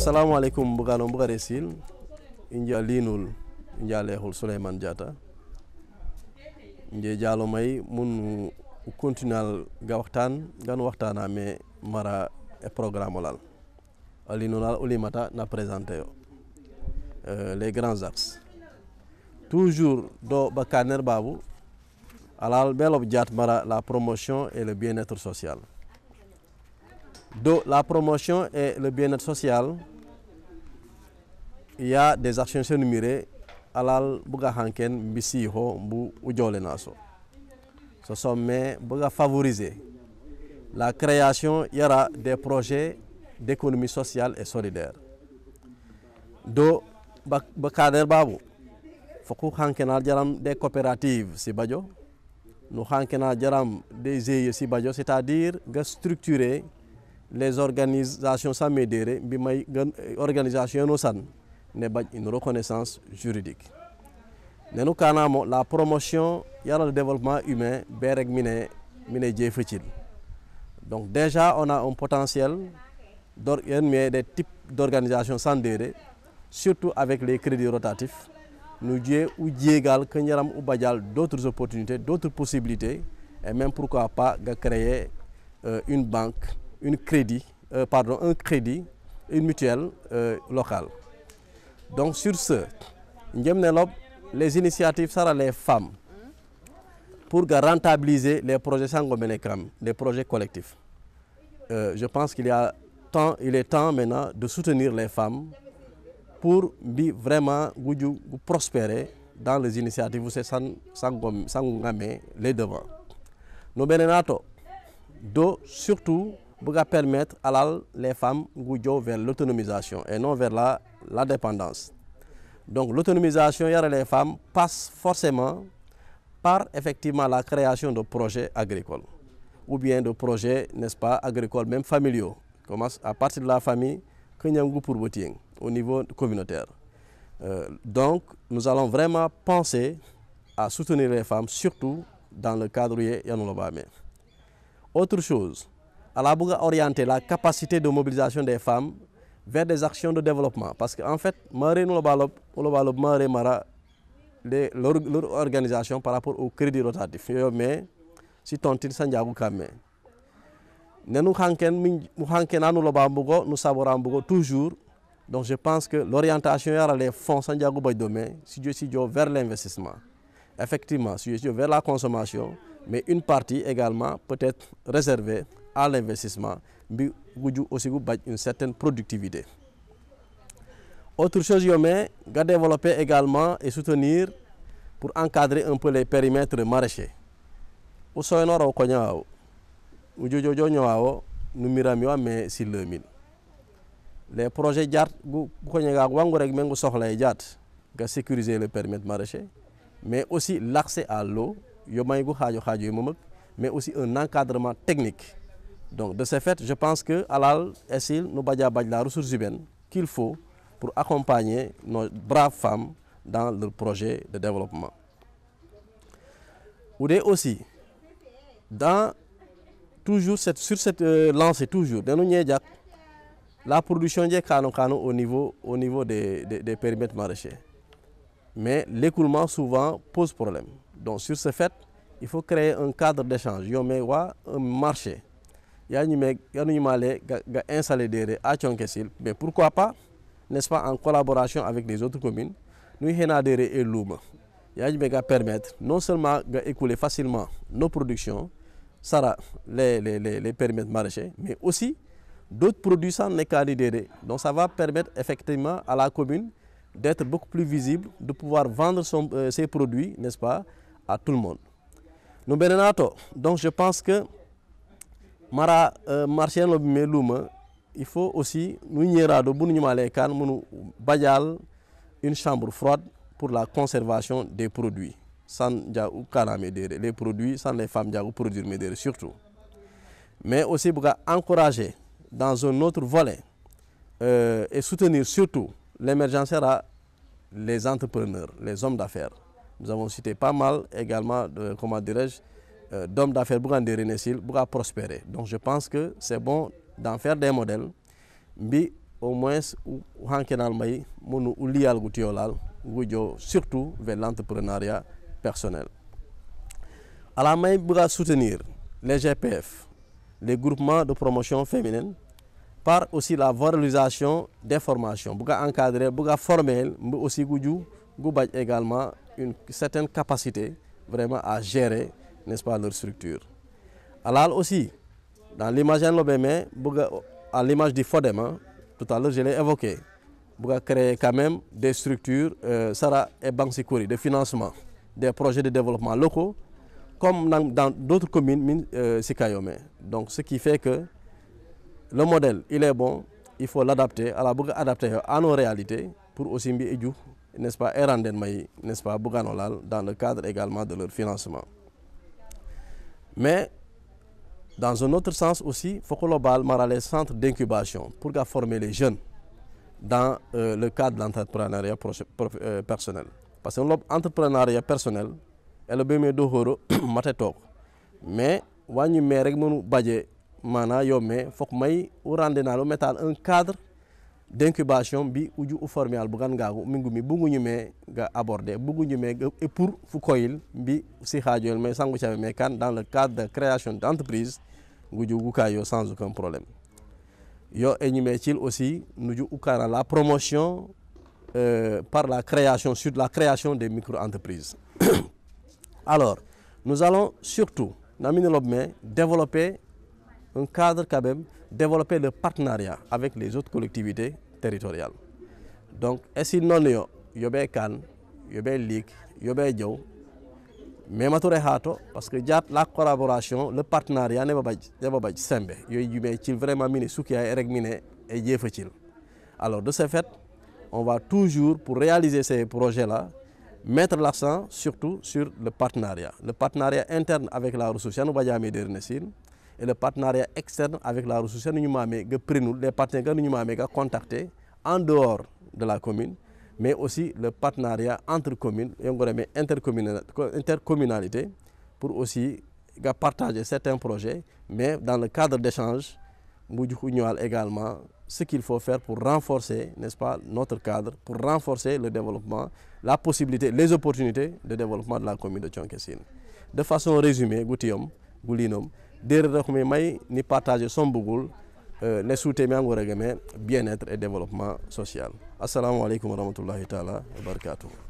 assalamu alaikum bugano bugare sil inja linul inja lehul Souleymane Diatta nje jalo may mun continual ga waxtan gan waxtana me mara e programme lal alinulal ulimata na présenter les grands axes toujours do bakaner babu alal belob diat mara la promotion et le bien-être social. De la promotion et le bien-être social, il y a des actions énumérées alal buga hanken bisi ho bu ujole naso. Ce sont mais buga favoriser la création il y aura des projets d'économie sociale et solidaire. Do bakader babu foku hanken al jaram des coopératives si badjo nous hanken jaram des GIE si badjo, c'est-à-dire de structurer les organisations sans médere bi may organisation no san ne baj une reconnaissance juridique nenu kanamo la promotion yara le développement humain berek mine jefetil. Donc déjà on a un potentiel des types d'organisations sans dere, surtout avec les crédits rotatifs nous dieu ou diegal que nyaram ou badjal d'autres opportunités, d'autres possibilités et même pourquoi pas de créer une banque, un crédit, une mutuelle locale. Donc sur ce, les initiatives seront les femmes pour rentabiliser les projets sangomenekram, les projets collectifs. Je pense qu'il est temps maintenant de soutenir les femmes pour vraiment prospérer dans les initiatives où c'est sangomé les devants. Nous benenato do surtout pour permettre à les femmes de vers l'autonomisation et non vers la dépendance. Donc l'autonomisation les femmes passe forcément par effectivement la création de projets agricoles ou bien de projets, n'est-ce pas, agricoles, même familiaux, commence à partir de la famille que nous pour au niveau communautaire. Donc nous allons vraiment penser à soutenir les femmes, surtout dans le cadre Yanulobame. Autre chose, à la bouga orienter la capacité de mobilisation des femmes vers des actions de développement. Parce qu'en fait, leur organisation par rapport au crédit rotatif. Mais si tontil sanjagu kame. Nous saborons toujours. Donc je pense que l'orientation les fonds sanjagu demain, si vers l'investissement. Effectivement, si vers la consommation, mais une partie également peut être réservée à l'investissement, mais aussi une certaine productivité. Autre chose, développer également et soutenir pour encadrer un peu les périmètres maraîchers. Au soinor au Konyao, nous miramiwa mais sur le mille. Les projets JAT, sécuriser le périmètre maraîcher, mais aussi l'accès à l'eau, mais aussi un encadrement technique. Donc de ce fait, je pense que Alal Essil nous la ressource humaine qu'il faut pour accompagner nos braves femmes dans leur projet de développement. Ou aussi, toujours sur cette lancée, toujours, la production des canons au niveau des périmètres maraîchers. Mais l'écoulement souvent pose problème. Donc sur ce fait, il faut créer un cadre d'échange. Il y a un marché. Il y a installé des Achonkesil. Mais pourquoi pas, n'est-ce pas, en collaboration avec les autres communes, nous avons des Louma. Il y a permettre non seulement d'écouler facilement nos productions, ça les périmètres maraîchers, mais aussi d'autres produits sans les qualités. Donc ça va permettre effectivement à la commune d'être beaucoup plus visible, de pouvoir vendre ses produits, n'est-ce pas, à tout le monde. Nous benenato, donc je pense que Mara marché il faut aussi nous une chambre froide pour la conservation des produits sans les produits sans les femmes produire surtout. Mais aussi pour encourager dans un autre volet et soutenir surtout l'émergence les entrepreneurs, les hommes d'affaires. Nous avons cité pas mal également d'hommes d'affaires pour prospérer. Donc je pense que c'est bon d'en faire des modèles, mais au moins hankenal may monu lial gutiolal surtout vers l'entrepreneuriat personnel. À la main pour soutenir les GPF, les groupements de promotion féminine, par aussi la valorisation des formations, pour encadrer, pour former, mais aussi également une certaine capacité vraiment à gérer, n'est-ce pas, leur structure. Alors aussi, dans l'image à l'image du FODEM, tout à l'heure je l'ai évoqué, pour créer quand même des structures, Sara et Bansikori, de financement des projets de développement locaux, comme dans d'autres communes, donc ce qui fait que le modèle, il est bon, il faut l'adapter à nos réalités pour aussi n'est-ce pas, n'est-ce pas, dans le cadre également de leur financement. Mais dans un autre sens aussi, il faut que l'on les centres d'incubation pour former les jeunes dans le cadre de l'entrepreneuriat personnel. Parce que l'entrepreneuriat personnel est le bien d'euro matetok. Mais wani merek monu badje mana yomé fok may rendre na lo metal un cadre d'incubation bi uju u former al bugan ngagu mingumi bungu ñumé ga aborder bungu ñumé et pour fu koyil bi si xajol mais sangu ci mais kan dans le cadre de création d'entreprise nguju gu kayo sans aucun problème. Yo eñumetil aussi nous ukara la promotion par la création sur la création des micro-entreprises. Alors, nous allons surtout développer un cadre quand même, développer le partenariat avec les autres collectivités territoriales. Donc, est-ce non yo yobe kan, yobe lik, yobe djow, mais maturé hato parce que la collaboration, le partenariat ne va pas sembe. Yo yume vraiment mine soukia et regmine et yefetil. Alors de ce fait, on va toujours pour réaliser ces projets-là mettre l'accent surtout sur le partenariat. Le partenariat interne avec la ressource et le partenariat externe avec la ressource les partenaires que nous avons contactés en dehors de la commune, mais aussi le partenariat entre communes et intercommunalité pour aussi partager certains projets, mais dans le cadre d'échange, nous avons également ce qu'il faut faire pour renforcer, n'est-ce pas, notre cadre, pour renforcer le développement, la possibilité, les opportunités de développement de la commune de Thionck-Essyl. De façon résumée, Goutiom, Goulinom, ni partager son bougoul, les soutenir bien-être et développement social. Assalamu alaikum wa rahmatullahi ta'ala wa barakatuh.